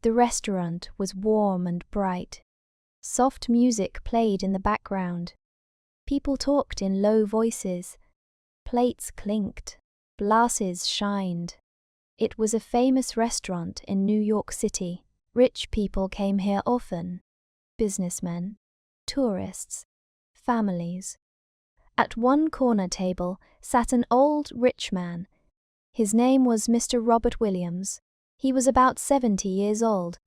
The restaurant was warm and bright. Soft music played in the background. People talked in low voices. Plates clinked. Glasses shined. It was a famous restaurant in New York City. Rich people came here often. Businessmen, tourists, families. At one corner table sat an old rich man. His name was Mr. Robert Williams. He was about 70 years old.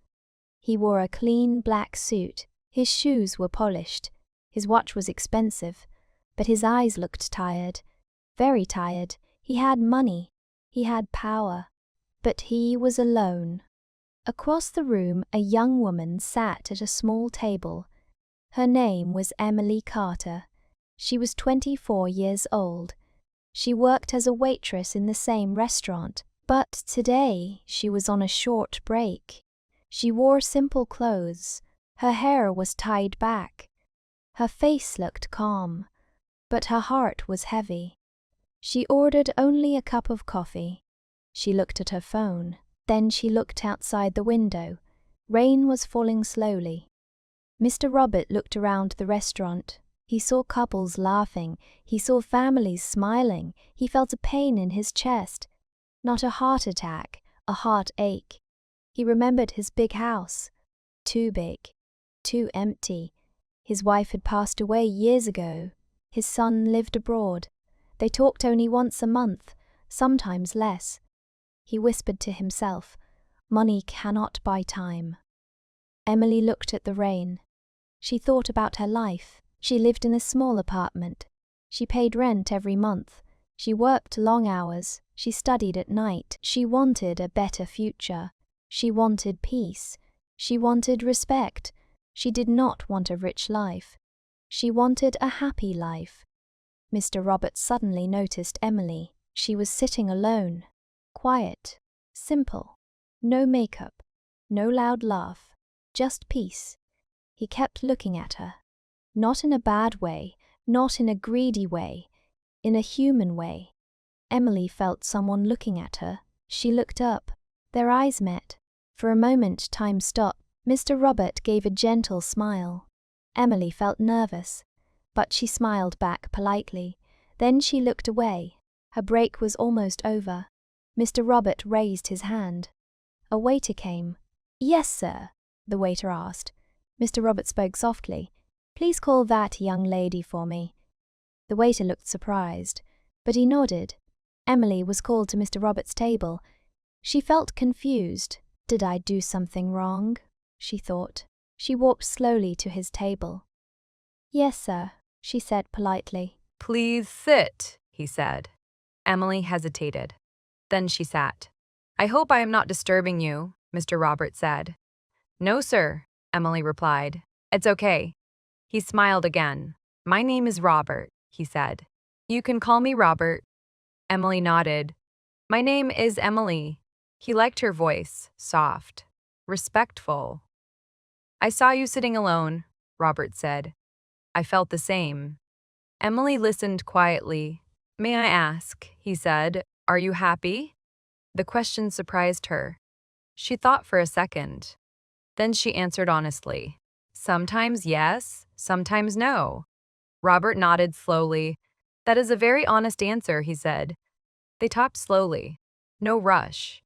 He wore a clean black suit. His shoes were polished. His watch was expensive, but his eyes looked tired, very tired. He had money. He had power. But he was alone. Across the room, a young woman sat at a small table. Her name was Emily Carter. She was 24 years old. She worked as a waitress in the same restaurant, but today she was on a short break. She wore simple clothes. Her hair was tied back. Her face looked calm, but her heart was heavy. She ordered only a cup of coffee. She looked at her phone. Then she looked outside the window. Rain was falling slowly. Mr. Robert looked around the restaurant. He saw couples laughing. He saw families smiling. He felt a pain in his chest. Not a heart attack, a heartache. He remembered his big house. Too big, too empty. His wife had passed away years ago. His son lived abroad. They talked only once a month, sometimes less. He whispered to himself, "Money cannot buy time." Emily looked at the rain. She thought about her life. She lived in a small apartment. She paid rent every month. She worked long hours. She studied at night. She wanted a better future. She wanted peace. She wanted respect. She did not want a rich life. She wanted a happy life. Mr. Roberts suddenly noticed Emily. She was sitting alone, quiet, simple, no makeup, no loud laugh, just peace. He kept looking at her. Not in a bad way, not in a greedy way, in a human way. Emily felt someone looking at her. She looked up. Their eyes met. For a moment time stopped. Mr. Robert gave a gentle smile. Emily felt nervous, but she smiled back politely. Then she looked away. Her break was almost over. Mr. Robert raised his hand. A waiter came. "Yes, sir," the waiter asked. Mr. Robert spoke softly. "Please call that young lady for me." The waiter looked surprised, but he nodded. Emily was called to Mr. Robert's table. She felt confused. "Did I do something wrong?" she thought. She walked slowly to his table. "Yes, sir," she said politely. "Please sit," he said. Emily hesitated. Then she sat. "I hope I am not disturbing you," Mr. Robert said. "No, sir," Emily replied. "It's okay." He smiled again. "My name is Robert," he said. "You can call me Robert." Emily nodded. "My name is Emily." He liked her voice, soft, respectful. "I saw you sitting alone," Robert said. "I felt the same." Emily listened quietly. "May I ask," he said, "are you happy?" The question surprised her. She thought for a second. Then she answered honestly. "Sometimes yes, sometimes no." Robert nodded slowly. "That is a very honest answer," he said. They talked slowly. No rush.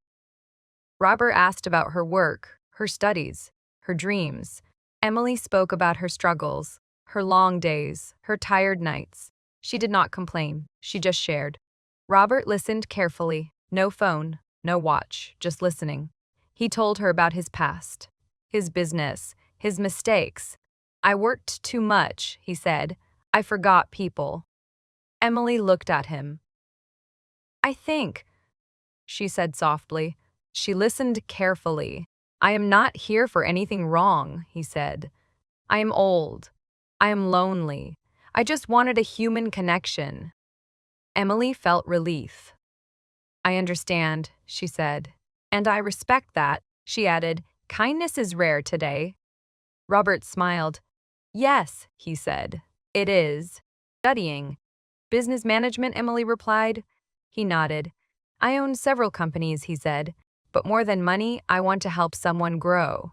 Robert asked about her work, her studies, her dreams. Emily spoke about her struggles, her long days, her tired nights. She did not complain. She just shared. Robert listened carefully. No phone, no watch, just listening. He told her about his past, his business, his mistakes. "I worked too much," he said. "I forgot people." Emily looked at him. "I think," she said softly. She listened carefully. "I am not here for anything wrong," he said. "I am old. I am lonely. I just wanted a human connection." Emily felt relief. "I understand," she said. "And I respect that," she added. "Kindness is rare today." Robert smiled. "Yes," he said. "It is." "Studying business management," Emily replied. He nodded. "I own several companies," he said. But more than money, I want to help someone grow.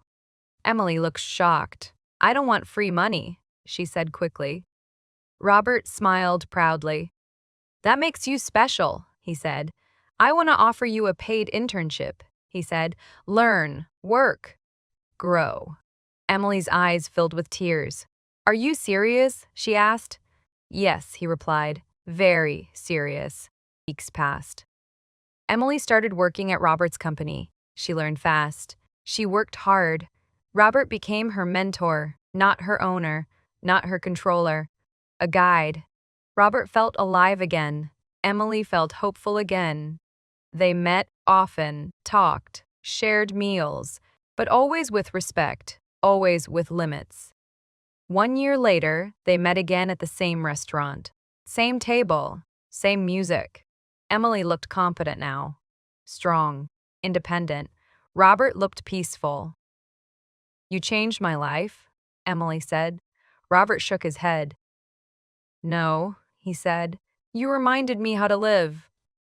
Emily looked shocked. I don't want free money, she said quickly. Robert smiled proudly. That makes you special, he said. I want to offer you a paid internship, he said. Learn, work, grow. Emily's eyes filled with tears. Are you serious? She asked. Yes, he replied. Very serious. Weeks passed. Emily started working at Robert's company. She learned fast. She worked hard. Robert became her mentor, not her owner, not her controller, a guide. Robert felt alive again. Emily felt hopeful again. They met often, talked, shared meals, but always with respect, always with limits. 1 year later, they met again at the same restaurant. Same table, same music. Emily looked confident now. Strong, independent. Robert looked peaceful. You changed my life, Emily said. Robert shook his head. No, he said. You reminded me how to live.